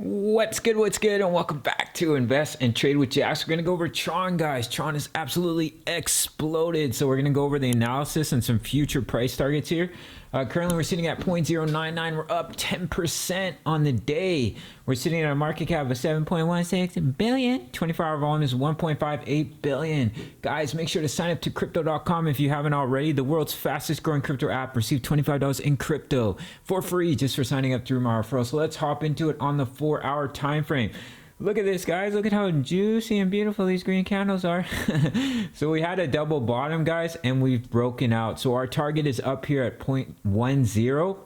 What's good, and welcome back to Invest and Trade with Jax. We're going to go over Tron, guys. Tron has absolutely exploded. So we're going to go over the analysis and some future price targets here. Currently, we're sitting at 0.099. We're up 10% on the day. We're sitting at a market cap of 7.16 billion. 24-hour volume is 1.58 billion. Guys, make sure to sign up to crypto.com if you haven't already. The world's fastest growing crypto app. Receive $25 in crypto for free just for signing up through my referral. So let's hop into it on the 4-hour time frame. Look at this, guys. Look at how juicy and beautiful these green candles are. So we had a double bottom, guys, and we've broken out. So our target is up here at 0.10.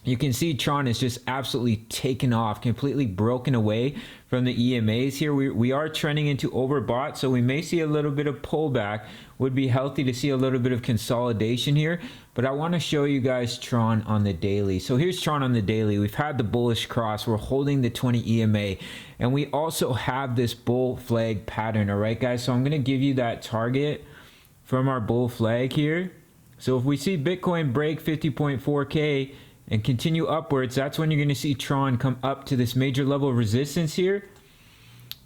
You can see Tron is just absolutely taken off, completely broken away from the EMAs here. We are trending into overbought, so we may see a little bit of pullback. Would be healthy to see a little bit of consolidation here, but I want to show you guys Tron on the daily. So here's Tron on the daily. We've had the bullish cross. We're holding the 20 EMA, and we also have this bull flag pattern. All right, guys. So I'm going to give you that target from our bull flag here. So if we see Bitcoin break 50.4K and continue upwards, that's when you're going to see Tron come up to this major level of resistance here,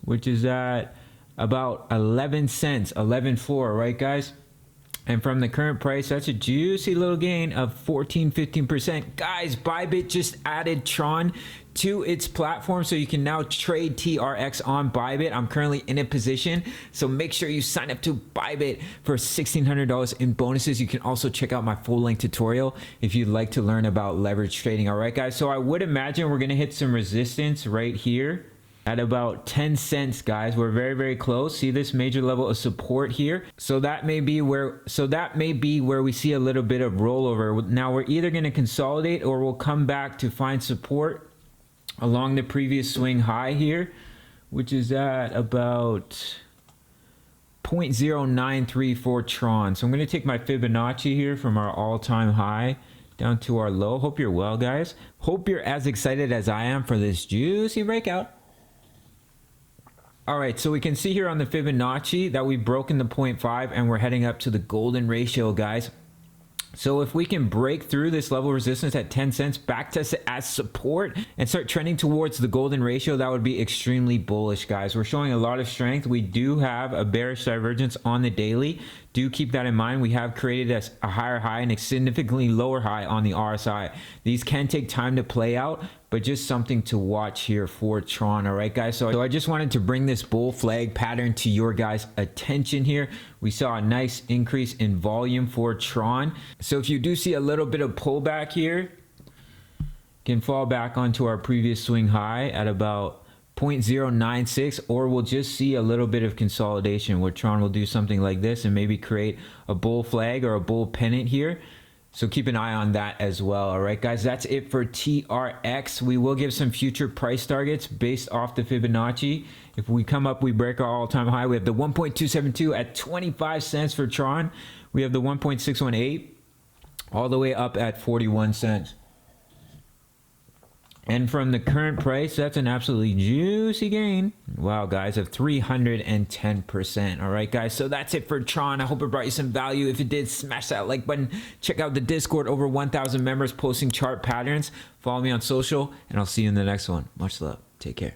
which is at about 11 cents, 11.4, right, guys? And from the current price, that's a juicy little gain of 15%. Guys, Bybit just added Tron to its platform, so you can now trade TRX on Bybit. I'm currently in a position, so make sure you sign up to Bybit for $1,600 in bonuses. You can also check out my full length tutorial if you'd like to learn about leverage trading. All right, guys, so I would imagine we're gonna hit some resistance right here at about 10 cents, guys. We're very close. See this major level of support here. So that may be where we see a little bit of rollover. Now we're either going to consolidate or we'll come back to find support along the previous swing high here, which is at about 0.0934 Tron. So I'm going to take my Fibonacci here from our all-time high down to our low. Hope you're well, guys. Hope you're as excited as I am for this juicy breakout. All right, so we can see here on the Fibonacci that we've broken the 0.5 and we're heading up to the golden ratio, guys. So if we can break through this level of resistance at 10 cents, back test it as support and start trending towards the golden ratio, that would be extremely bullish, guys. We're showing a lot of strength. We do have a bearish divergence on the daily. Do keep that in mind. We have created a higher high and a significantly lower high on the RSI. These can take time to play out, but just something to watch here for Tron. All right, guys. So I just wanted to bring this bull flag pattern to your guys' attention here. We saw a nice increase in volume for Tron. So if you do see a little bit of pullback here, can fall back onto our previous swing high at about 0.096, or we'll just see a little bit of consolidation where Tron will do something like this and maybe create a bull flag or a bull pennant here. So keep an eye on that as well. All right, guys, that's it for TRX. We will give some future price targets based off the Fibonacci. If we come up, we break our all-time high. We have the 1.272 at 25 cents for Tron. We have the 1.618 all the way up at 41 cents. And from the current price, that's an absolutely juicy gain. Wow, guys, of 310%. All right, guys, so that's it for Tron. I hope it brought you some value. If it did, smash that like button. Check out the Discord, over 1,000 members posting chart patterns. Follow me on social, and I'll see you in the next one. Much love. Take care.